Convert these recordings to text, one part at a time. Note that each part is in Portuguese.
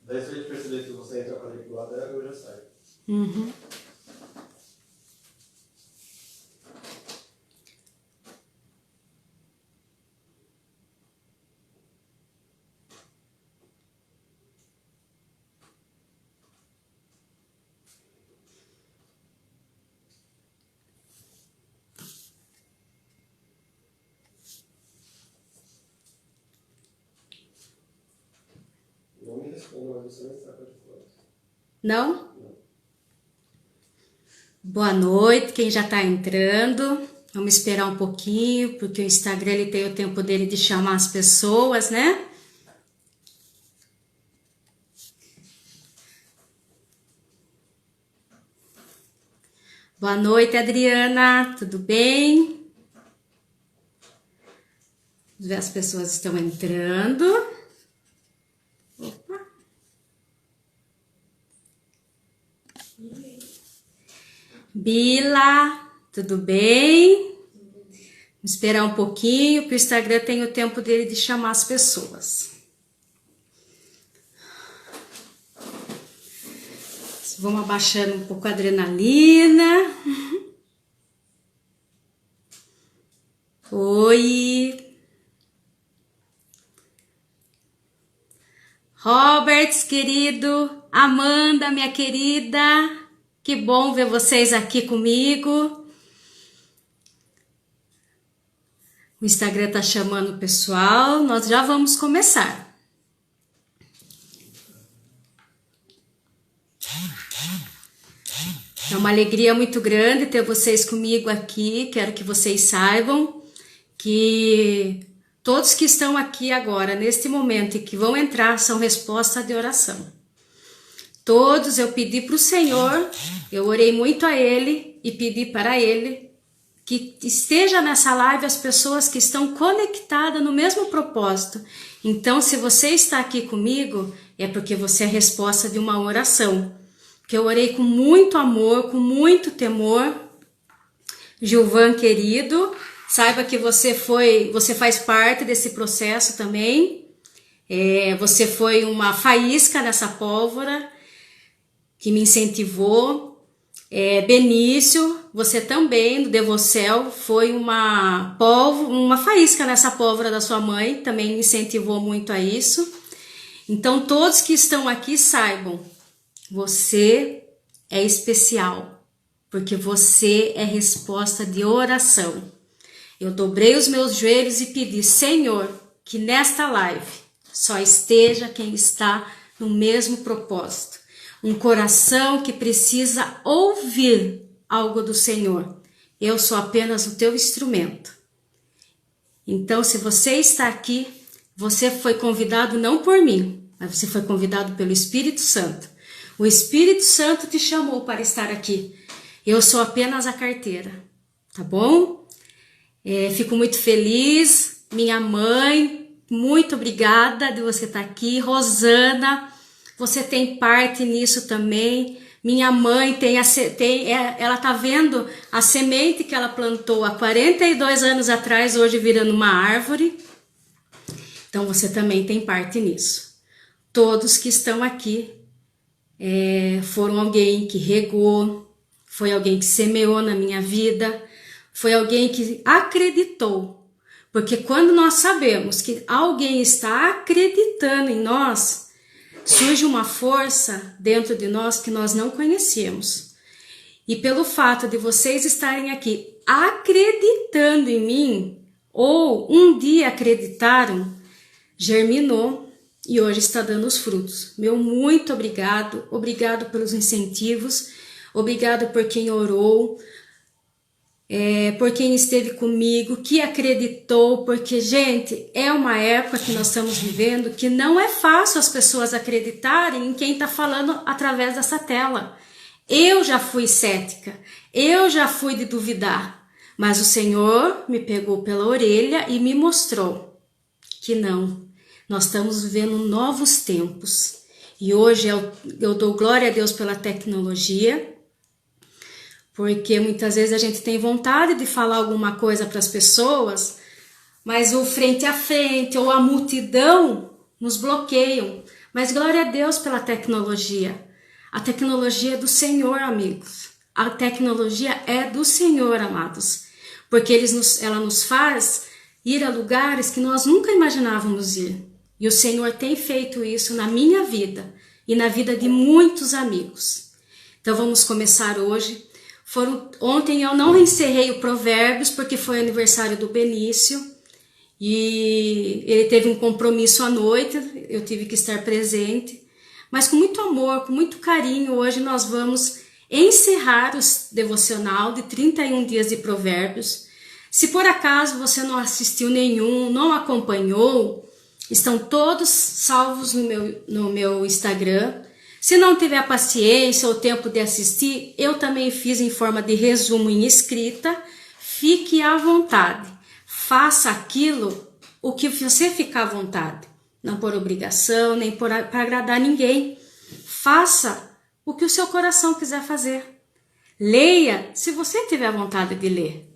Daí se a gente perceber que você entra quadriculada, eu já saio. Uhum. Não me responda, mas você não está quadriculada. Não? Não. Boa noite, quem já está entrando. Vamos esperar um pouquinho, porque o Instagram ele tem o tempo dele de chamar as pessoas, né? Boa noite, Adriana, tudo bem? Vamos ver, as pessoas estão entrando. Opa. Bila, tudo bem? Vamos esperar um pouquinho, porque o Instagram tem o tempo dele de chamar as pessoas. Vamos abaixando um pouco a adrenalina. Oi. Roberts, querido. Amanda, minha querida. Que bom ver vocês aqui comigo. O Instagram tá chamando o pessoal. Nós já vamos começar. É uma alegria muito grande ter vocês comigo aqui. Quero que vocês saibam que todos que estão aqui agora, neste momento, e que vão entrar, são resposta de oração. Todos eu pedi para o Senhor, eu orei muito a Ele e pedi para Ele que esteja nessa live as pessoas que estão conectadas no mesmo propósito. Então, se você está aqui comigo, é porque você é resposta de uma oração. Que eu orei com muito amor, com muito temor. Gilvan, querido, saiba que você faz parte desse processo também. Você foi uma faísca nessa pólvora que me incentivou. Benício, você também, do Devocel, foi uma faísca nessa pólvora da sua mãe, também me incentivou muito a isso. Então, todos que estão aqui saibam, você é especial, porque você é resposta de oração. Eu dobrei os meus joelhos e pedi, Senhor, que nesta live só esteja quem está no mesmo propósito. Um coração que precisa ouvir algo do Senhor. Eu sou apenas o teu instrumento. Então, se você está aqui, você foi convidado não por mim, mas você foi convidado pelo Espírito Santo. O Espírito Santo te chamou para estar aqui. Eu sou apenas a carteira, tá bom? Fico muito feliz. Minha mãe, muito obrigada de você estar aqui. Rosana, você tem parte nisso também. Minha mãe ela tá vendo a semente que ela plantou há 42 anos atrás, hoje virando uma árvore. Então você também tem parte nisso. Todos que estão aqui foram alguém que regou, foi alguém que semeou na minha vida, foi alguém que acreditou. Porque quando nós sabemos que alguém está acreditando em nós, surge uma força dentro de nós que nós não conhecíamos. E pelo fato de vocês estarem aqui acreditando em mim, ou um dia acreditaram, germinou e hoje está dando os frutos. Meu muito obrigado, obrigado pelos incentivos, obrigado por quem orou, por quem esteve comigo, que acreditou, porque, gente, é uma época que nós estamos vivendo que não é fácil as pessoas acreditarem em quem está falando através dessa tela. Eu já fui cética, eu já fui de duvidar, mas o Senhor me pegou pela orelha e me mostrou que não. Nós estamos vivendo novos tempos e hoje eu dou glória a Deus pela tecnologia, porque muitas vezes a gente tem vontade de falar alguma coisa para as pessoas, mas o frente a frente ou a multidão nos bloqueiam. Mas glória a Deus pela tecnologia. A tecnologia é do Senhor, amigos. A tecnologia é do Senhor, amados. Porque ela nos faz ir a lugares que nós nunca imaginávamos ir. E o Senhor tem feito isso na minha vida e na vida de muitos amigos. Então vamos começar hoje. Ontem eu não encerrei o Provérbios porque foi aniversário do Benício e ele teve um compromisso à noite, eu tive que estar presente. Mas com muito amor, com muito carinho, hoje nós vamos encerrar o devocional de 31 dias de Provérbios. Se por acaso você não assistiu nenhum, não acompanhou, estão todos salvos no meu Instagram. Se não tiver paciência ou tempo de assistir, eu também fiz em forma de resumo em escrita. Fique à vontade. Faça aquilo o que você ficar à vontade. Não por obrigação, nem para agradar ninguém. Faça o que o seu coração quiser fazer. Leia se você tiver vontade de ler.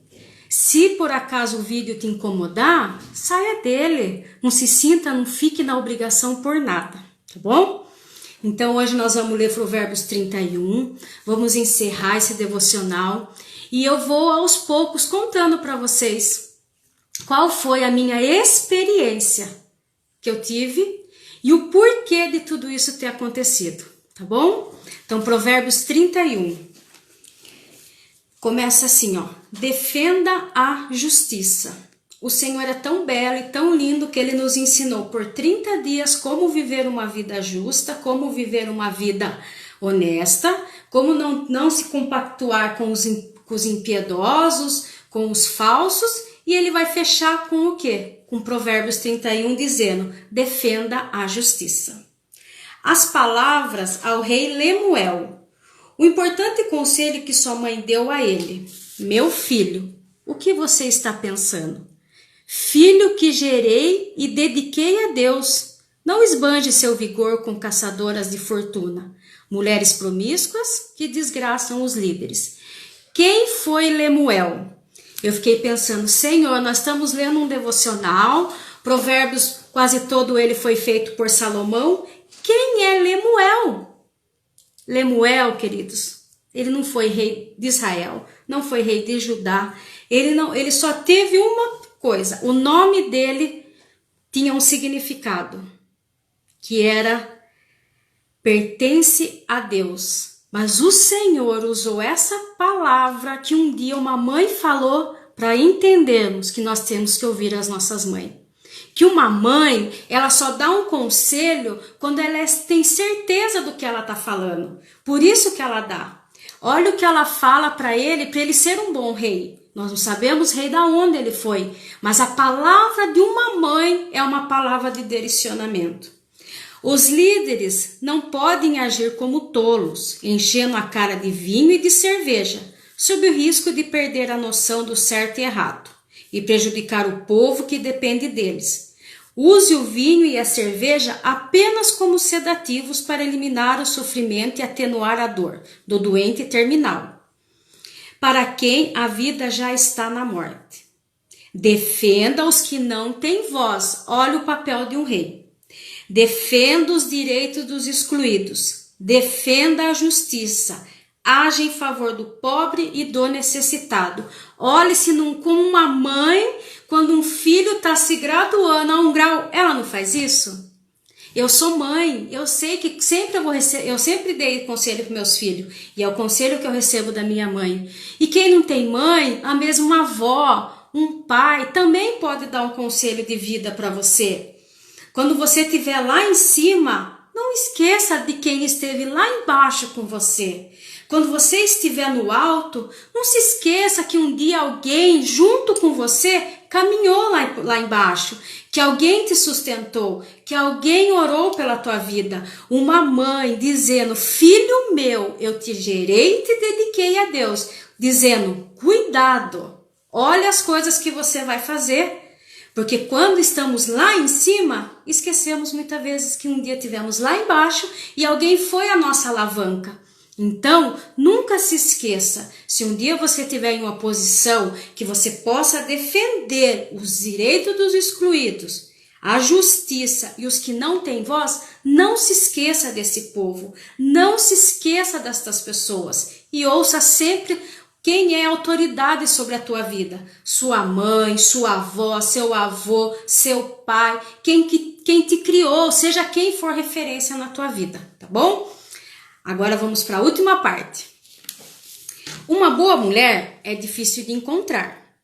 Se por acaso o vídeo te incomodar, saia dele. Não se sinta, não fique na obrigação por nada, tá bom? Então hoje nós vamos ler Provérbios 31, vamos encerrar esse devocional e eu vou aos poucos contando para vocês qual foi a minha experiência que eu tive e o porquê de tudo isso ter acontecido, tá bom? Então Provérbios 31, começa assim, ó: defenda a justiça. O Senhor é tão belo e tão lindo que Ele nos ensinou por 30 dias como viver uma vida justa, como viver uma vida honesta, como não se compactuar com os impiedosos, com os falsos, e Ele vai fechar com o quê? Com Provérbios 31 dizendo, defenda a justiça. As palavras ao rei Lemuel. O importante conselho que sua mãe deu a ele. Meu filho, o que você está pensando? Filho que gerei e dediquei a Deus, não esbanje seu vigor com caçadoras de fortuna, mulheres promíscuas que desgraçam os líderes. Quem foi Lemuel? Eu fiquei pensando, Senhor, nós estamos lendo um devocional, Provérbios, quase todo ele foi feito por Salomão. Quem é Lemuel? Lemuel, queridos, ele não foi rei de Israel, não foi rei de Judá, ele só teve uma coisa, o nome dele tinha um significado, que era pertence a Deus. Mas o Senhor usou essa palavra que um dia uma mãe falou para entendermos que nós temos que ouvir as nossas mães. Que uma mãe, ela só dá um conselho quando ela tem certeza do que ela está falando. Por isso que ela dá. Olha o que ela fala para ele ser um bom rei. Nós não sabemos rei da onde ele foi, mas a palavra de uma mãe é uma palavra de direcionamento. Os líderes não podem agir como tolos, enchendo a cara de vinho e de cerveja, sob o risco de perder a noção do certo e errado e prejudicar o povo que depende deles. Use o vinho e a cerveja apenas como sedativos para eliminar o sofrimento e atenuar a dor do doente terminal, para quem a vida já está na morte. Defenda os que não têm voz. Olha o papel de um rei. Defenda os direitos dos excluídos. Defenda a justiça. Age em favor do pobre e do necessitado. Olhe-se como uma mãe, quando um filho está se graduando a um grau, ela não faz isso? Eu sou mãe, eu sei que eu sempre dei conselho para meus filhos, e é o conselho que eu recebo da minha mãe. E quem não tem mãe, a mesma avó, um pai, também pode dar um conselho de vida para você. Quando você estiver lá em cima, não esqueça de quem esteve lá embaixo com você. Quando você estiver no alto, não se esqueça que um dia alguém junto com você caminhou lá embaixo, que alguém te sustentou, que alguém orou pela tua vida. Uma mãe dizendo, filho meu, eu te gerei e te dediquei a Deus. Dizendo, cuidado, olha as coisas que você vai fazer. Porque quando estamos lá em cima, esquecemos muitas vezes que um dia estivemos lá embaixo e alguém foi a nossa alavanca. Então, nunca se esqueça, se um dia você estiver em uma posição que você possa defender os direitos dos excluídos, a justiça e os que não têm voz, Não se esqueça desse povo, não se esqueça destas pessoas e ouça sempre quem é autoridade sobre a tua vida. Sua mãe, sua avó, seu avô, seu pai, quem te criou, seja quem for referência na tua vida, tá bom? Agora vamos para a última parte. Uma boa mulher é difícil de encontrar.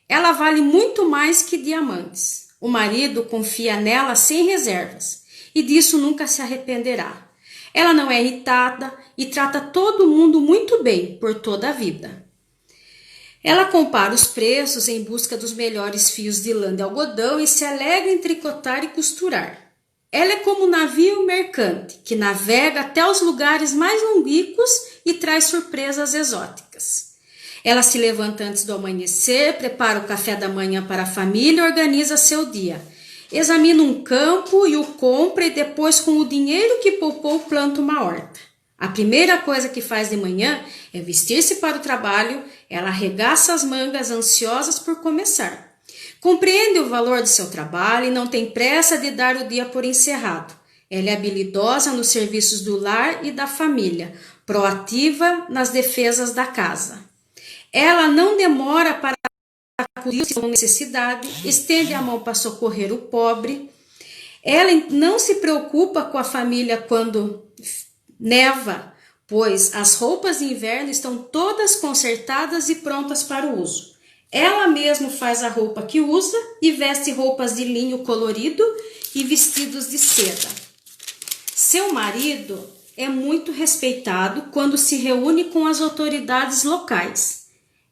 Ela vale muito mais que diamantes. O marido confia nela sem reservas e disso nunca se arrependerá. Ela não é irritada e trata todo mundo muito bem por toda a vida. Ela compara os preços em busca dos melhores fios de lã de algodão e se alegra em tricotar e costurar. Ela é como um navio mercante que navega até os lugares mais longínquos e traz surpresas exóticas. Ela se levanta antes do amanhecer, prepara o café da manhã para a família e organiza seu dia. Examina um campo e o compra e depois com o dinheiro que poupou planta uma horta. A primeira coisa que faz de manhã é vestir-se para o trabalho, ela arregaça as mangas ansiosas por começar. Compreende o valor de seu trabalho e não tem pressa de dar o dia por encerrado. Ela é habilidosa nos serviços do lar e da família, proativa nas defesas da casa. Ela não demora para acudir com necessidade, estende a mão para socorrer o pobre. Ela não se preocupa com a família quando neva, pois as roupas de inverno estão todas consertadas e prontas para o uso. Ela mesma faz a roupa que usa e veste roupas de linho colorido e vestidos de seda. Seu marido é muito respeitado quando se reúne com as autoridades locais.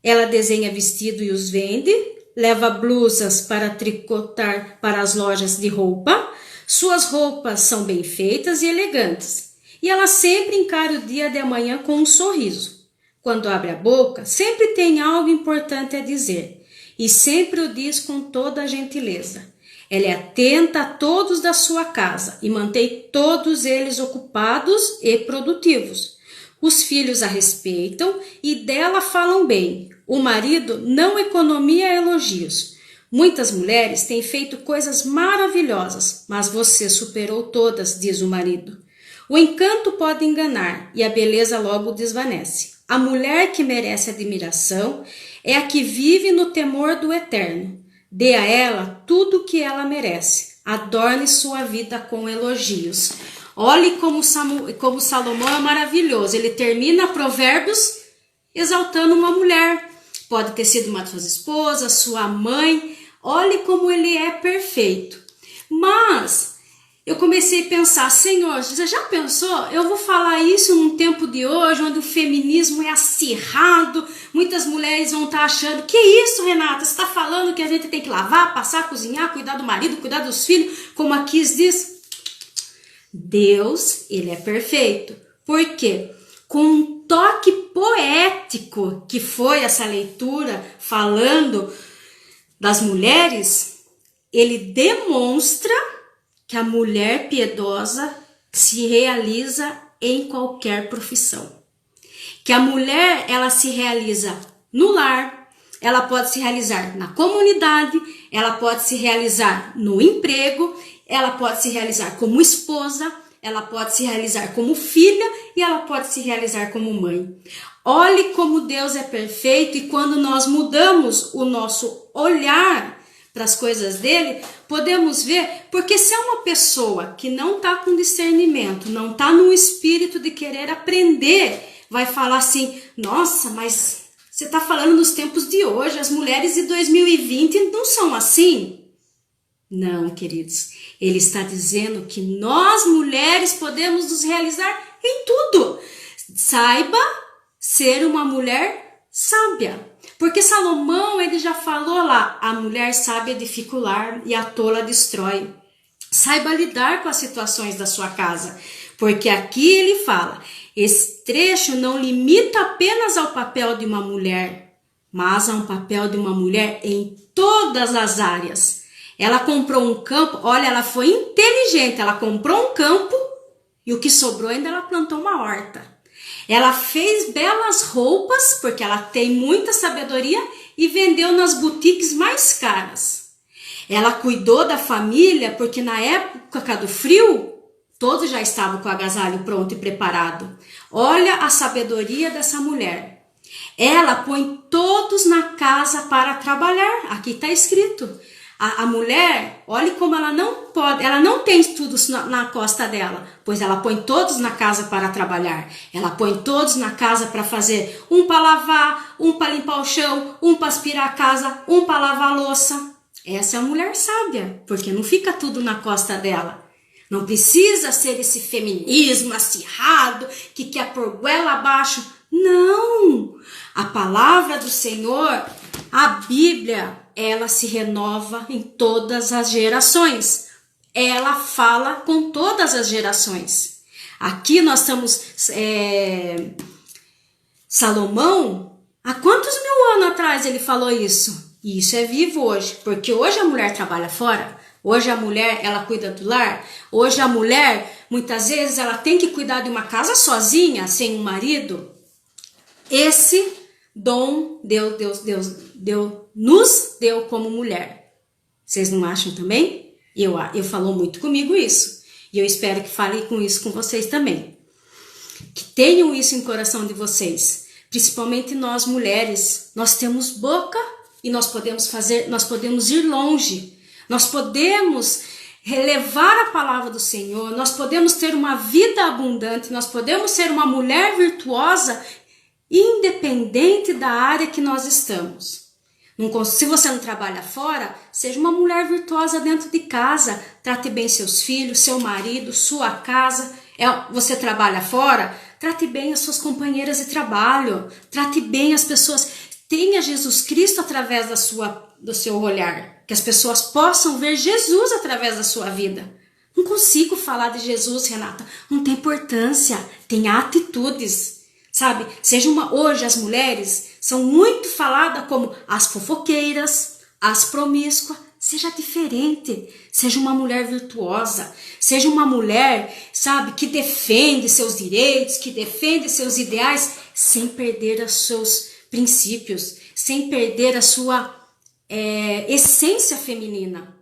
Ela desenha vestido e os vende, leva blusas para tricotar para as lojas de roupa. Suas roupas são bem feitas e elegantes. E ela sempre encara o dia de manhã com um sorriso. Quando abre a boca, sempre tem algo importante a dizer. E sempre o diz com toda a gentileza. Ela é atenta a todos da sua casa e mantém todos eles ocupados e produtivos. Os filhos a respeitam e dela falam bem. O marido não economia elogios. Muitas mulheres têm feito coisas maravilhosas, mas você superou todas, diz o marido. O encanto pode enganar e a beleza logo desvanece. A mulher que merece admiração é a que vive no temor do eterno. Dê a ela tudo o que ela merece. Adorne sua vida com elogios. Olhe como Salomão é maravilhoso. Ele termina Provérbios exaltando uma mulher. Pode ter sido uma de suas esposas, sua mãe. Olhe como ele é perfeito. Mas eu comecei a pensar, Senhor, você já pensou? Eu vou falar isso num tempo de hoje, onde o feminismo é acirrado, muitas mulheres vão estar achando, que isso, Renata? Você está falando que a gente tem que lavar, passar, cozinhar, cuidar do marido, cuidar dos filhos, como a Kiss diz? Deus, ele é perfeito. Por quê? Com um toque poético que foi essa leitura falando das mulheres, ele demonstra que a mulher piedosa se realiza em qualquer profissão. Que a mulher, ela se realiza no lar, ela pode se realizar na comunidade, ela pode se realizar no emprego, ela pode se realizar como esposa, ela pode se realizar como filha e ela pode se realizar como mãe. Olhe como Deus é perfeito e quando nós mudamos o nosso olhar para as coisas dele, podemos ver, porque se é uma pessoa que não está com discernimento, não está no espírito de querer aprender, vai falar assim, nossa, mas você está falando nos tempos de hoje, as mulheres de 2020 não são assim? Não, queridos, ele está dizendo que nós mulheres podemos nos realizar em tudo. Saiba ser uma mulher sábia. Porque Salomão, ele já falou lá, a mulher sábia edifica o lar e a tola destrói. Saiba lidar com as situações da sua casa, porque aqui ele fala, esse trecho não limita apenas ao papel de uma mulher, mas a um papel de uma mulher em todas as áreas. Ela comprou um campo, olha, ela foi inteligente, ela comprou um campo e o que sobrou ainda ela plantou uma horta. Ela fez belas roupas, porque ela tem muita sabedoria, e vendeu nas boutiques mais caras. Ela cuidou da família, porque na época do frio, Todos já estavam com o agasalho pronto e preparado. Olha a sabedoria dessa mulher. Ela põe todos na casa para trabalhar. Aqui está escrito. A mulher, olhe como ela não pode, ela não tem estudos na costa dela, pois ela põe todos na casa para trabalhar. Ela põe todos na casa para fazer um para lavar, um para limpar o chão, um para aspirar a casa, um para lavar a louça. Essa é a mulher sábia, porque não fica tudo na costa dela. Não precisa ser esse feminismo acirrado que quer pôr goela abaixo. Não! A palavra do Senhor, a Bíblia, ela se renova em todas as gerações. Ela fala com todas as gerações. Aqui nós estamos... Salomão, há quantos mil anos atrás ele falou isso? E isso é vivo hoje, porque hoje a mulher trabalha fora. Hoje a mulher, ela cuida do lar. Hoje a mulher, muitas vezes, ela tem que cuidar de uma casa sozinha, sem um marido. Esse dom Deus nos deu como mulher. Vocês não acham também? Eu falou muito comigo isso. E eu espero que fale com isso com vocês também. Que tenham isso em coração de vocês. Principalmente nós mulheres. Nós temos boca e nós podemos ir longe. Nós podemos relevar a palavra do Senhor, nós podemos ter uma vida abundante, nós podemos ser uma mulher virtuosa, independente da área que nós estamos. Se você não trabalha fora, seja uma mulher virtuosa dentro de casa, trate bem seus filhos, seu marido, sua casa. Você trabalha fora, trate bem as suas companheiras de trabalho, trate bem as pessoas. Tenha Jesus Cristo através do seu olhar. Que as pessoas possam ver Jesus através da sua vida. Não consigo falar de Jesus, Renata. Não tem importância. Tem atitudes. Sabe? Hoje as mulheres são muito faladas como as fofoqueiras, as promíscuas. Seja diferente. Seja uma mulher virtuosa. Seja uma mulher, sabe, que defende seus direitos, que defende seus ideais, sem perder os seus princípios, sem perder a sua essência feminina.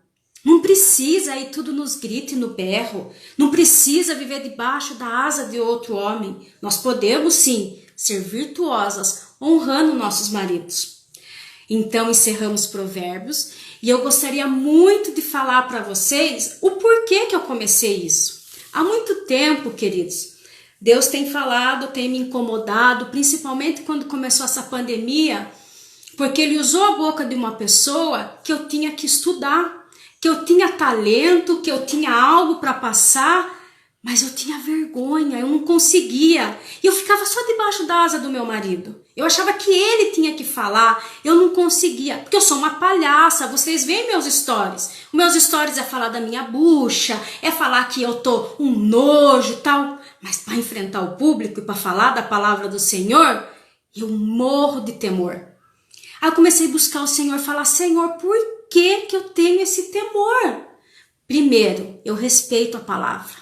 Não precisa ir tudo nos gritos e no berro. Não precisa viver debaixo da asa de outro homem. Nós podemos sim ser virtuosas, honrando nossos maridos. Então encerramos Provérbios e eu gostaria muito de falar para vocês o porquê que eu comecei isso. Há muito tempo, queridos, Deus tem falado, tem me incomodado, principalmente quando começou essa pandemia, porque Ele usou a boca de uma pessoa que eu tinha que estudar, que eu tinha talento, que eu tinha algo para passar, mas eu tinha vergonha, eu não conseguia. E eu ficava só debaixo da asa do meu marido. Eu achava que ele tinha que falar, eu não conseguia, porque eu sou uma palhaça. Vocês veem meus stories. Os meus stories é falar da minha bucha, é falar que eu tô um nojo e tal. Mas para enfrentar o público e para falar da palavra do Senhor, eu morro de temor. Aí eu comecei a buscar o Senhor, falar, Senhor, por que eu tenho esse temor? Primeiro, eu respeito a palavra.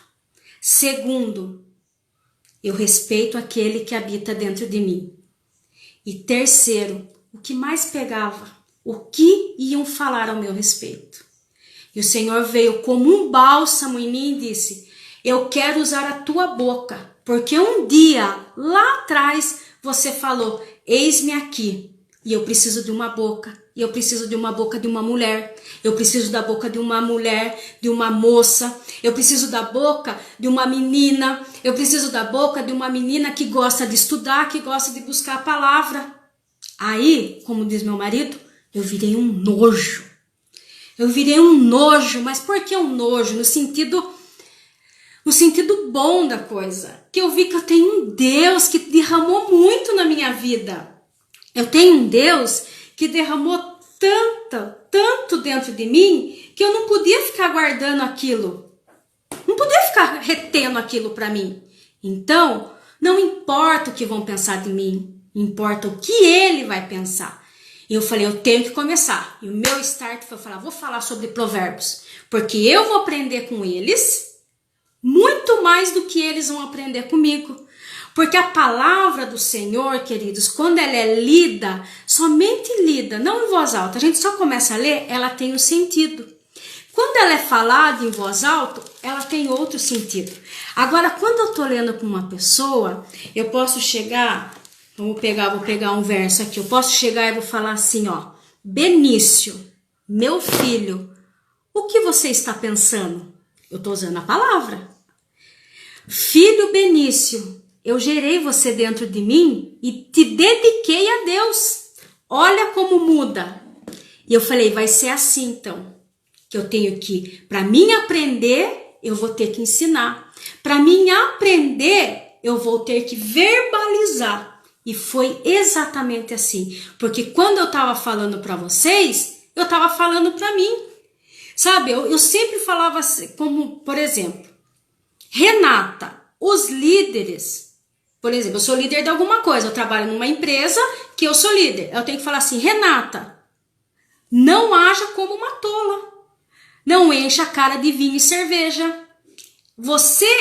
Segundo, eu respeito aquele que habita dentro de mim. E terceiro, o que mais pegava? O que iam falar ao meu respeito? E o Senhor veio como um bálsamo em mim e disse, eu quero usar a tua boca, porque um dia, lá atrás, você falou, eis-me aqui. E eu preciso de uma boca. E eu preciso de uma boca de uma mulher. Eu preciso da boca de uma mulher, de uma moça. Eu preciso da boca de uma menina. Eu preciso da boca de uma menina que gosta de estudar, que gosta de buscar a palavra. Aí, como diz meu marido, eu virei um nojo. Eu virei um nojo. Mas por que um nojo? No sentido bom da coisa. Que eu vi que eu tenho um Deus que derramou muito na minha vida. Eu tenho um Deus que derramou tanto dentro de mim que eu não podia ficar guardando aquilo. Não podia ficar retendo aquilo para mim. Então, não importa o que vão pensar de mim, importa o que ele vai pensar. E eu falei, eu tenho que começar. E o meu start foi falar, vou falar sobre provérbios, porque eu vou aprender com eles muito mais do que eles vão aprender comigo. Porque a palavra do Senhor, queridos, quando ela é lida, somente lida, não em voz alta, a gente só começa a ler, ela tem um sentido. Quando ela é falada em voz alta, ela tem outro sentido. Agora, quando eu tô lendo para uma pessoa, eu posso chegar, vou pegar um verso aqui, eu posso chegar e vou falar assim, ó, Benício, meu filho, o que você está pensando? Eu tô usando a palavra. Filho Benício, eu gerei você dentro de mim e te dediquei a Deus. Olha como muda. E eu falei, vai ser assim então, que eu tenho que, para mim aprender, eu vou ter que ensinar. Para mim aprender, eu vou ter que verbalizar. E foi exatamente assim. Porque quando eu estava falando para vocês, eu estava falando para mim. Sabe, eu sempre falava assim, como, por exemplo, Renata, os líderes, por exemplo, eu sou líder de alguma coisa, eu trabalho numa empresa que eu sou líder. Eu tenho que falar assim, Renata, não haja como uma tola. Não encha a cara de vinho e cerveja.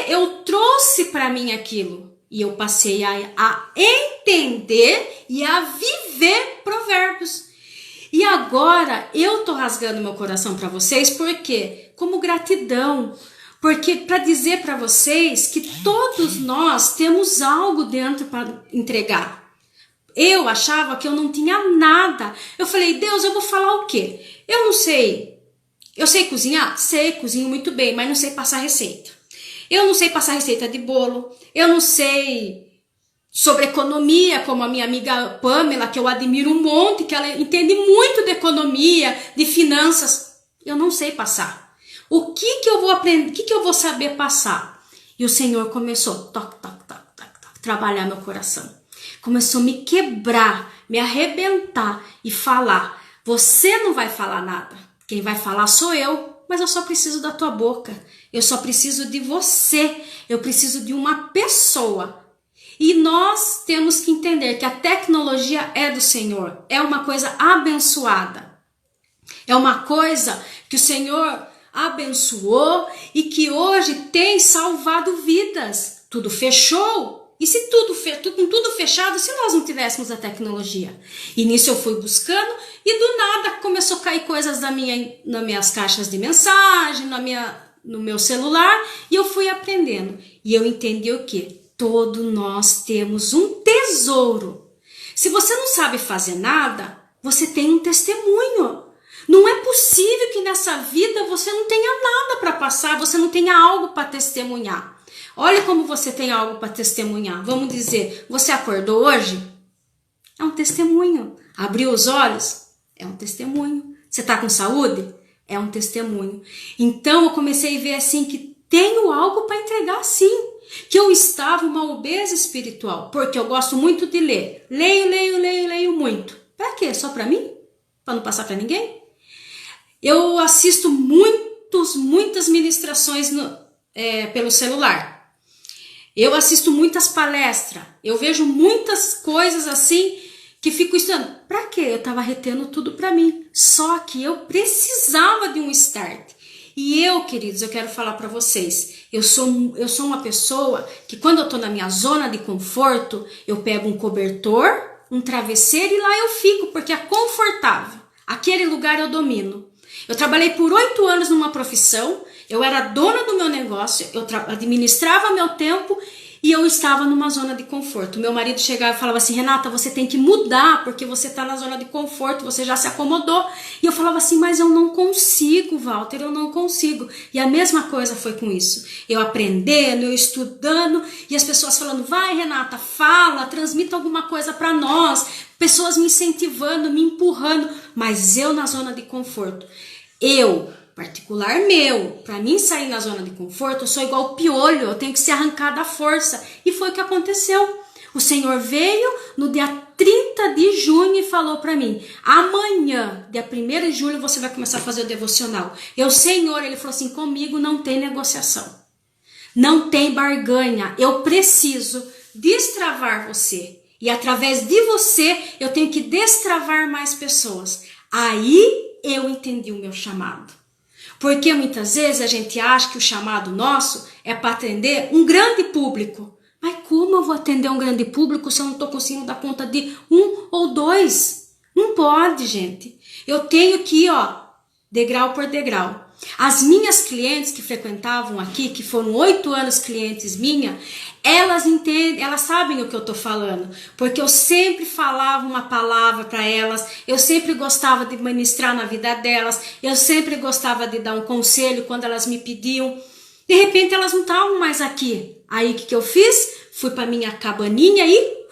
Eu trouxe para mim aquilo. E eu passei a entender e a viver provérbios. E agora eu tô rasgando meu coração para vocês, por quê? Como gratidão. Porque para dizer para vocês que todos nós temos algo dentro para entregar. Eu achava que eu não tinha nada. Eu falei, Deus, eu vou falar o quê? Eu não sei. Eu sei cozinhar? Sei, cozinho muito bem, mas não sei passar receita. Eu não sei passar receita de bolo. Eu não sei sobre economia, como a minha amiga Pamela, que eu admiro um monte, que ela entende muito de economia, de finanças. Eu não sei passar. O que eu vou aprender? O que eu vou saber passar? E o Senhor começou a trabalhar meu coração. Começou a me quebrar, me arrebentar e falar. Você não vai falar nada. Quem vai falar sou eu, mas eu só preciso da tua boca. Eu só preciso de você. Eu preciso de uma pessoa. E nós temos que entender que a tecnologia é do Senhor. É uma coisa abençoada. É uma coisa que o Senhor abençoou e que hoje tem salvado vidas. Tudo fechou. E se com tudo fechado, se nós não tivéssemos a tecnologia? E nisso eu fui buscando e do nada começou a cair coisas nas minhas caixas de mensagem, no meu celular, e eu fui aprendendo. E eu entendi o quê? Todos nós temos um tesouro. Se você não sabe fazer nada, você tem um testemunho. Não é possível que nessa vida você não tenha nada para passar, você não tenha algo para testemunhar. Olha como você tem algo para testemunhar. Vamos dizer, você acordou hoje? É um testemunho. Abriu os olhos? É um testemunho. Você está com saúde? É um testemunho. Então eu comecei a ver assim que tenho algo para entregar sim. Que eu estava uma obesa espiritual. Porque eu gosto muito de ler. Leio muito. Para quê? Só para mim? Para não passar para ninguém? Eu assisto muitas ministrações pelo celular. Eu assisto muitas palestras, eu vejo muitas coisas assim que fico estudando. Pra quê? Eu estava retendo tudo para mim. Só que eu precisava de um start. E eu, queridos, eu quero falar para vocês. Eu sou uma pessoa que quando eu tô na minha zona de conforto, eu pego um cobertor, um travesseiro e lá eu fico, porque é confortável. Aquele lugar eu domino. Eu trabalhei por 8 anos numa profissão, eu era dona do meu negócio, eu administrava meu tempo e eu estava numa zona de conforto. Meu marido chegava e falava assim, Renata, você tem que mudar porque você está na zona de conforto, você já se acomodou. E eu falava assim, mas eu não consigo, Walter, eu não consigo. E a mesma coisa foi com isso. Eu aprendendo, eu estudando e as pessoas falando, vai Renata, fala, transmita alguma coisa para nós. Pessoas me incentivando, me empurrando, mas eu na zona de conforto. Particular meu, para mim sair na zona de conforto, eu sou igual o piolho, eu tenho que se arrancar da força. E foi o que aconteceu. O Senhor veio no dia 30 de junho e falou para mim, amanhã, dia 1º de julho, você vai começar a fazer o devocional. Senhor, ele falou assim, comigo não tem negociação, não tem barganha, eu preciso destravar você. E através de você, eu tenho que destravar mais pessoas. Aí eu entendi o meu chamado. Porque muitas vezes a gente acha que o chamado nosso é para atender um grande público. Mas como eu vou atender um grande público se eu não estou conseguindo dar conta de 1 ou 2? Não pode, gente. Eu tenho que ir, degrau por degrau. As minhas clientes que frequentavam aqui, que foram 8 anos clientes minhas, elas entendem, elas sabem o que eu estou falando, porque eu sempre falava uma palavra para elas, eu sempre gostava de ministrar na vida delas, eu sempre gostava de dar um conselho quando elas me pediam. De repente elas não estavam mais aqui. Aí o que eu fiz? Fui para minha cabaninha e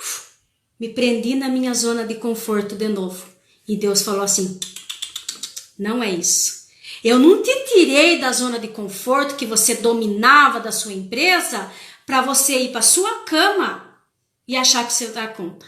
me prendi na minha zona de conforto de novo. E Deus falou assim: não é isso. Eu não te tirei da zona de conforto que você dominava da sua empresa para você ir para sua cama e achar que você dá conta.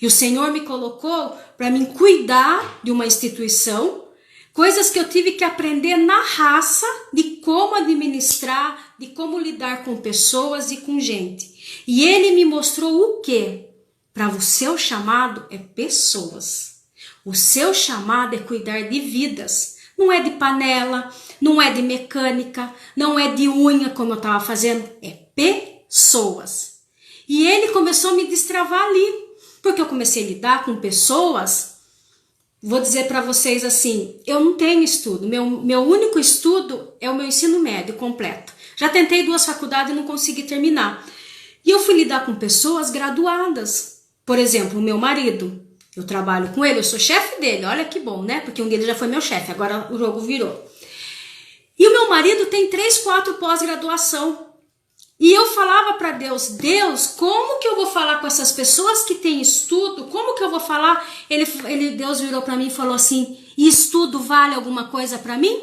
E o Senhor me colocou para mim cuidar de uma instituição, coisas que eu tive que aprender na raça de como administrar, de como lidar com pessoas e com gente. E Ele me mostrou o quê? Para o seu chamado é pessoas. O seu chamado é cuidar de vidas. Não é de panela, não é de mecânica, não é de unha como eu estava fazendo, é pessoas. E Ele começou a me destravar ali, porque eu comecei a lidar com pessoas. Vou dizer para vocês assim, eu não tenho estudo, meu único estudo é o meu ensino médio completo. Já tentei 2 faculdades e não consegui terminar. E eu fui lidar com pessoas graduadas. Por exemplo, o meu marido. Eu trabalho com ele, eu sou chefe dele, olha que bom, né? Porque um deles já foi meu chefe, agora o jogo virou. E o meu marido tem 3, 4 pós-graduação. E eu falava para Deus, Deus, como que eu vou falar com essas pessoas que têm estudo? Como que eu vou falar? Deus virou para mim e falou assim, estudo vale alguma coisa para mim?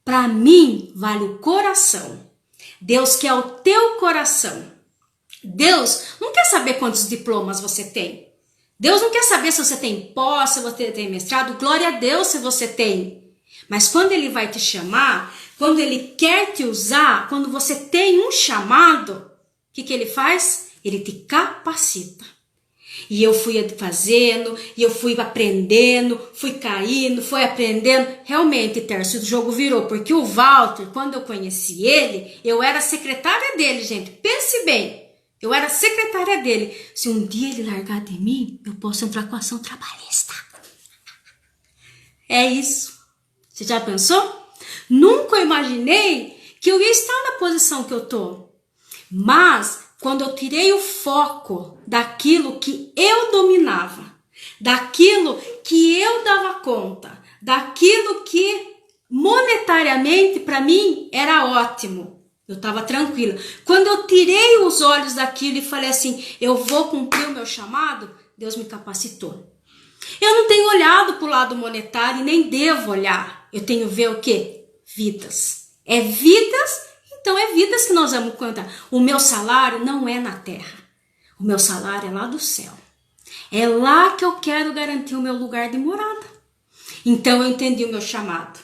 Para mim vale o coração. Deus quer o teu coração. Deus não quer saber quantos diplomas você tem. Deus não quer saber se você tem pós, se você tem mestrado. Glória a Deus se você tem. Mas quando Ele vai te chamar, quando Ele quer te usar, quando você tem um chamado, o que Ele faz? Ele te capacita. E eu fui fazendo, e eu fui aprendendo, fui caindo, fui aprendendo. Realmente, Tércio, o jogo virou, porque o Walter, quando eu conheci ele, eu era secretária dele, gente. Pense bem. Eu era secretária dele. Se um dia ele largar de mim, eu posso entrar com ação trabalhista. É isso. Você já pensou? Nunca imaginei que eu ia estar na posição que eu tô. Mas, quando eu tirei o foco daquilo que eu dominava, daquilo que eu dava conta, daquilo que monetariamente para mim era ótimo, eu estava tranquila. Quando eu tirei os olhos daquilo e falei assim, eu vou cumprir o meu chamado, Deus me capacitou. Eu não tenho olhado para o lado monetário e nem devo olhar. Eu tenho que ver o quê? Vidas. É vidas, então é vidas que nós vamos contar. O meu salário não é na terra. O meu salário é lá do céu. É lá que eu quero garantir o meu lugar de morada. Então eu entendi o meu chamado.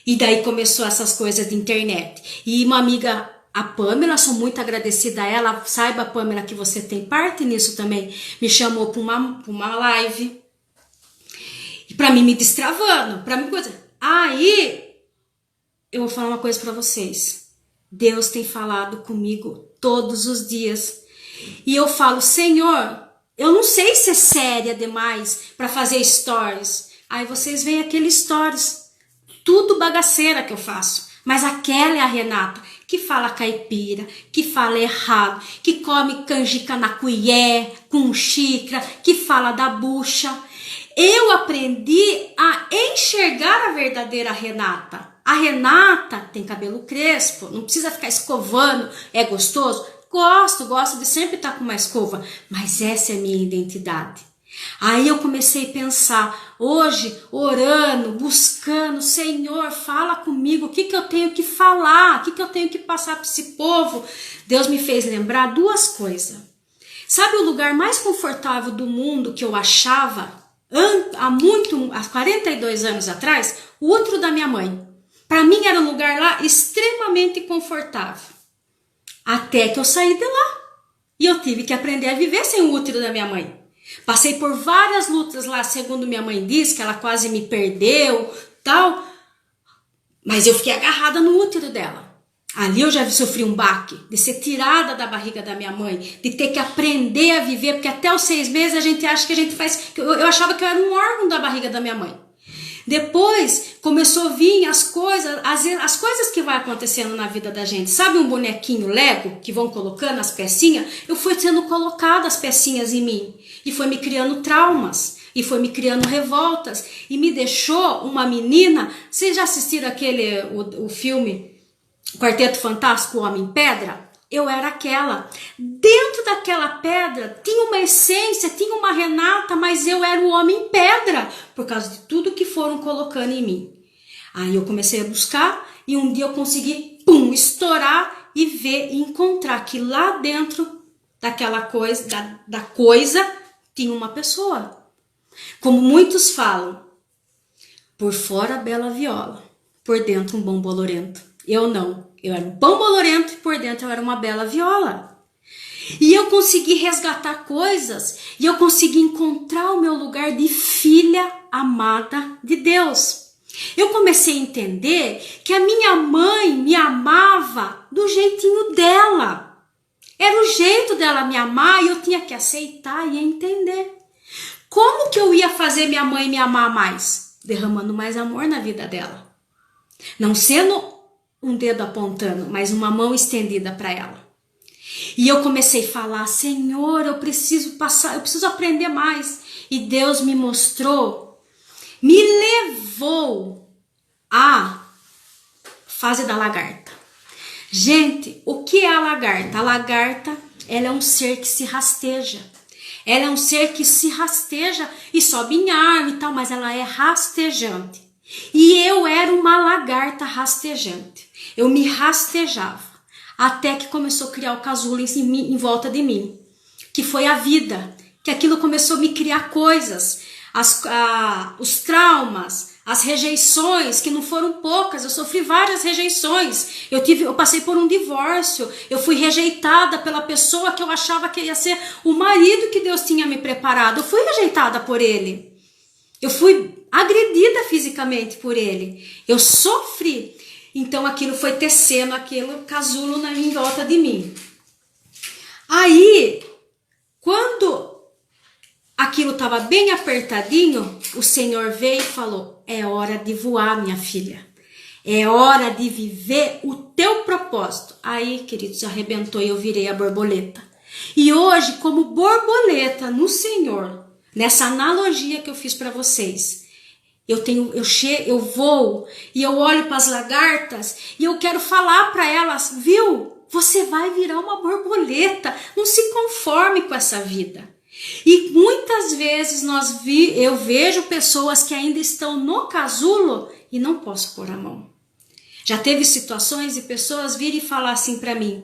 E daí começou essas coisas de internet. E uma amiga, a Pamela, sou muito agradecida a ela. Saiba, Pamela, que você tem parte nisso também. Me chamou para uma live. E para mim me destravando. Para mim coisa. Aí, eu vou falar uma coisa para vocês. Deus tem falado comigo todos os dias. E eu falo, Senhor, eu não sei se é séria demais para fazer stories. Aí vocês veem aquele stories. Tudo bagaceira que eu faço. Mas aquela é a Renata, que fala caipira, que fala errado, que come canjica na colher, com xícara, que fala da bucha. Eu aprendi a enxergar a verdadeira Renata. A Renata tem cabelo crespo, não precisa ficar escovando, é gostoso? Gosto de sempre estar com uma escova, mas essa é a minha identidade. Aí eu comecei a pensar, hoje, orando, buscando, Senhor, fala comigo, o que eu tenho que falar, o que eu tenho que passar para esse povo? Deus me fez lembrar 2 coisas. Sabe o lugar mais confortável do mundo que eu achava há 42 anos atrás? O útero da minha mãe. Para mim era um lugar lá extremamente confortável. Até que eu saí de lá. E eu tive que aprender a viver sem o útero da minha mãe. Passei por várias lutas lá, segundo minha mãe diz, que ela quase me perdeu, tal. Mas eu fiquei agarrada no útero dela. Ali eu já sofri um baque, de ser tirada da barriga da minha mãe, de ter que aprender a viver, porque até os 6 meses a gente acha que a gente faz... Eu achava que eu era um órgão da barriga da minha mãe. Depois começou a vir as coisas que vai acontecendo na vida da gente. Sabe um bonequinho Lego que vão colocando as pecinhas? Eu fui sendo colocado as pecinhas em mim. E foi me criando traumas. E foi me criando revoltas. E me deixou uma menina. Vocês já assistiram o filme Quarteto Fantástico, O Homem em Pedra? Eu era aquela. Dentro daquela pedra tinha uma essência, tinha uma Renata, mas eu era o homem em pedra, por causa de tudo que foram colocando em mim. Aí eu comecei a buscar e um dia eu consegui, estourar e ver e encontrar que lá dentro daquela coisa, da coisa, tinha uma pessoa. Como muitos falam, por fora bela viola, por dentro um bom bolorento. Eu não. Eu era um pão bolorento e por dentro eu era uma bela viola. E eu consegui resgatar coisas e eu consegui encontrar o meu lugar de filha amada de Deus. Eu comecei a entender que a minha mãe me amava do jeitinho dela. Era o jeito dela me amar e eu tinha que aceitar e entender. Como que eu ia fazer minha mãe me amar mais? Derramando mais amor na vida dela. Não sendo um dedo apontando, mas uma mão estendida para ela. E eu comecei a falar, Senhor, eu preciso aprender mais. E Deus me mostrou, me levou à fase da lagarta. Gente, o que é a lagarta? A lagarta, ela é um ser que se rasteja. Ela é um ser que se rasteja e sobe em árvore e tal, mas ela é rastejante. E eu era uma lagarta rastejante. Eu me rastejava, até que começou a criar o casulo em volta de mim, que foi a vida, que aquilo começou a me criar coisas, os traumas, as rejeições, que não foram poucas, eu sofri várias rejeições, eu passei por um divórcio, eu fui rejeitada pela pessoa que eu achava que ia ser o marido que Deus tinha me preparado, eu fui rejeitada por ele, eu fui agredida fisicamente por ele, eu sofri. Então aquilo foi tecendo aquele casulo em volta de mim. Aí, quando aquilo estava bem apertadinho, o Senhor veio e falou, é hora de voar, minha filha. É hora de viver o teu propósito. Aí, queridos, arrebentou e eu virei a borboleta. E hoje, como borboleta no Senhor, nessa analogia que eu fiz para vocês, eu voo e eu olho para as lagartas e eu quero falar para elas, viu? Você vai virar uma borboleta, não se conforme com essa vida. E muitas vezes eu vejo pessoas que ainda estão no casulo e não posso pôr a mão. Já teve situações de pessoas virem e falar assim para mim,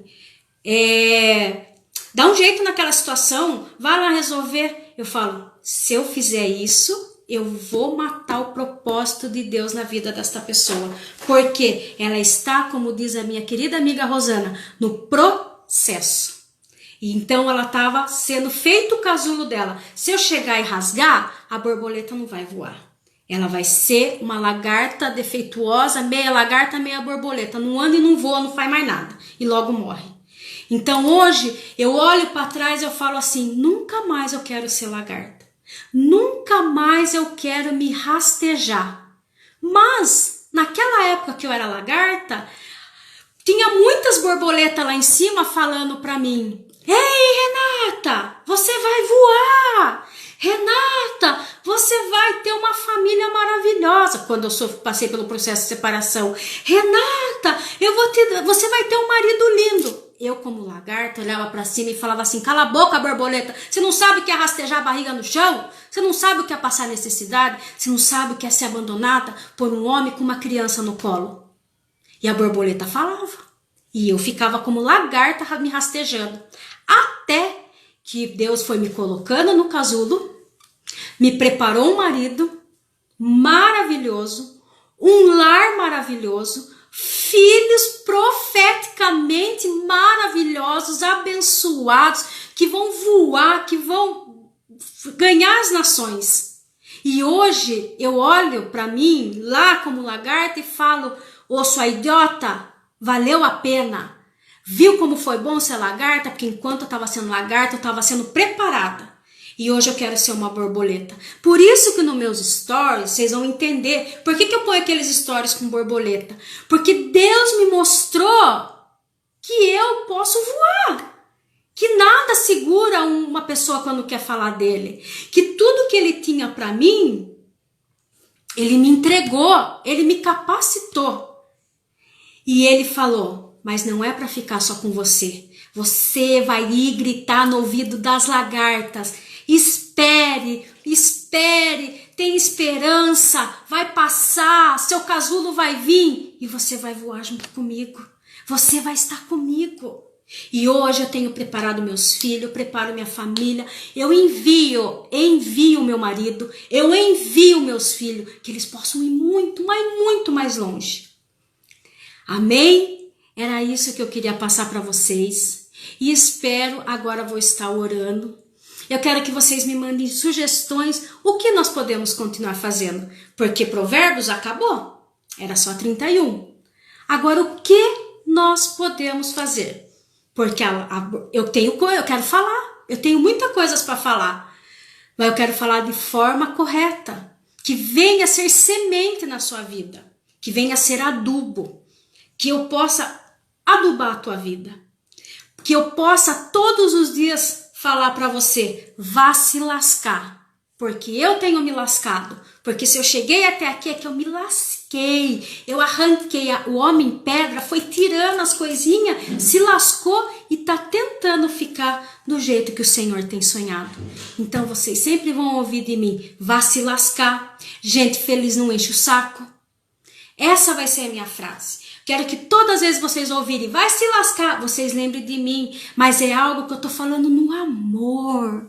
dá um jeito naquela situação, vai lá resolver. Eu falo, se eu fizer isso, eu vou matar o propósito de Deus na vida desta pessoa. Porque ela está, como diz a minha querida amiga Rosana, no processo. E então ela estava sendo feito o casulo dela. Se eu chegar e rasgar, a borboleta não vai voar. Ela vai ser uma lagarta defeituosa, meia lagarta, meia borboleta. Não anda e não voa, não faz mais nada. E logo morre. Então hoje eu olho para trás e eu falo assim, nunca mais eu quero ser lagarta. Nunca mais eu quero me rastejar. Mas, naquela época que eu era lagarta, tinha muitas borboletas lá em cima falando pra mim, ei, Renata, você vai voar. Renata, você vai ter uma família maravilhosa. Quando eu passei pelo processo de separação. Renata, você vai ter um marido lindo. Eu, como lagarta, olhava pra cima e falava assim, cala a boca, borboleta, você não sabe o que é rastejar a barriga no chão? Você não sabe o que é passar necessidade? Você não sabe o que é ser abandonada por um homem com uma criança no colo? E a borboleta falava. E eu ficava como lagarta me rastejando. Até que Deus foi me colocando no casulo, me preparou um marido maravilhoso, um lar maravilhoso, filhos profeticamente maravilhosos, abençoados, que vão voar, que vão ganhar as nações. E hoje eu olho para mim lá como lagarta e falo, ô sua idiota, valeu a pena. Viu como foi bom ser lagarta? Porque enquanto eu estava sendo lagarta, eu estava sendo preparada. E hoje eu quero ser uma borboleta. Por isso que nos meus stories, vocês vão entender. Por que eu ponho aqueles stories com borboleta? Porque Deus me mostrou que eu posso voar. Que nada segura uma pessoa quando quer falar dele. Que tudo que ele tinha para mim, ele me entregou, ele me capacitou. E ele falou, mas não é para ficar só com você. Você vai ir gritar no ouvido das lagartas. Espere, espere, tem esperança, vai passar, seu casulo vai vir e você vai voar junto comigo. Você vai estar comigo. E hoje eu tenho preparado meus filhos, eu preparo minha família, eu envio meu marido, eu envio meus filhos, que eles possam ir muito, mas muito mais longe. Amém? Era isso que eu queria passar para vocês. E espero, agora vou estar orando. Eu quero que vocês me mandem sugestões, o que nós podemos continuar fazendo. Porque Provérbios acabou, era só 31. Agora o que nós podemos fazer? Porque eu quero falar, eu tenho muitas coisas para falar, mas eu quero falar de forma correta, que venha a ser semente na sua vida, que venha a ser adubo, que eu possa adubar a tua vida, que eu possa todos os dias falar para você, vá se lascar, porque eu tenho me lascado, porque se eu cheguei até aqui é que eu me lasquei, eu arranquei, o homem pedra foi tirando as coisinhas, se lascou e tá tentando ficar do jeito que o Senhor tem sonhado. Então vocês sempre vão ouvir de mim, vá se lascar, gente feliz não enche o saco. Essa vai ser a minha frase. Quero que todas as vezes vocês ouvirem, vai se lascar, vocês lembrem de mim, mas é algo que eu tô falando no amor,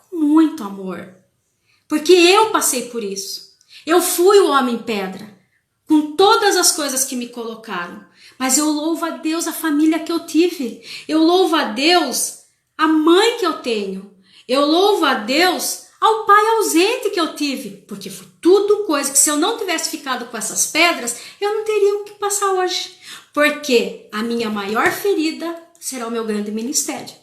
com muito amor. Porque eu passei por isso. Eu fui o homem pedra, com todas as coisas que me colocaram. Mas eu louvo a Deus a família que eu tive. Eu louvo a Deus a mãe que eu tenho. Eu louvo a Deus ao pai ausente que eu tive. Porque foi tudo coisa que se eu não tivesse ficado com essas pedras, eu não teria o que passar hoje. Porque a minha maior ferida será o meu grande ministério.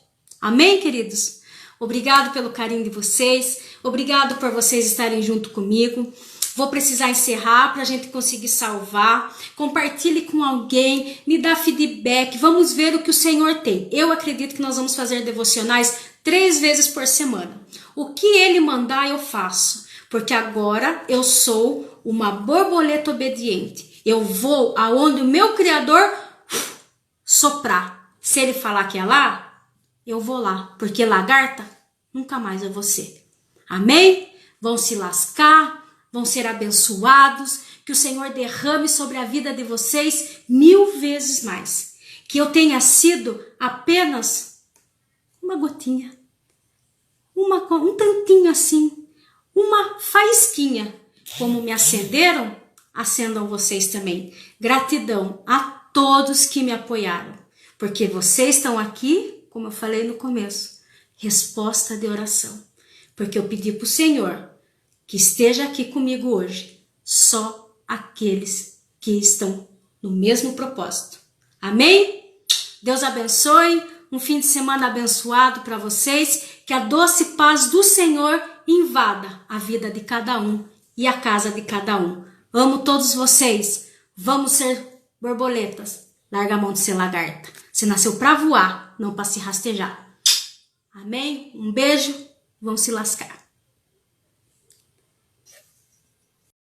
Amém, queridos? Obrigado pelo carinho de vocês, obrigado por vocês estarem junto comigo. Vou precisar encerrar para a gente conseguir salvar. Compartilhe com alguém, me dá feedback, vamos ver o que o Senhor tem. Eu acredito que nós vamos fazer devocionais 3 vezes por semana. O que Ele mandar eu faço, porque agora eu sou uma borboleta obediente. Eu vou aonde o meu Criador soprar. Se Ele falar que é lá, eu vou lá, porque lagarta nunca mais é você. Amém? Vão se lascar, vão ser abençoados, que o Senhor derrame sobre a vida de vocês 1000 vezes mais. Que eu tenha sido apenas uma gotinha, um tantinho assim, uma faísquinha. Como me acenderam, acendam vocês também. Gratidão a todos que me apoiaram, porque vocês estão aqui, como eu falei no começo, resposta de oração. Porque eu pedi para o Senhor que esteja aqui comigo hoje, só aqueles que estão no mesmo propósito. Amém? Deus abençoe, um fim de semana abençoado para vocês, que a doce paz do Senhor invada a vida de cada um e a casa de cada um. Amo todos vocês, vamos ser borboletas, larga a mão de ser lagarta. Você nasceu para voar, não para se rastejar. Amém? Um beijo, vão se lascar.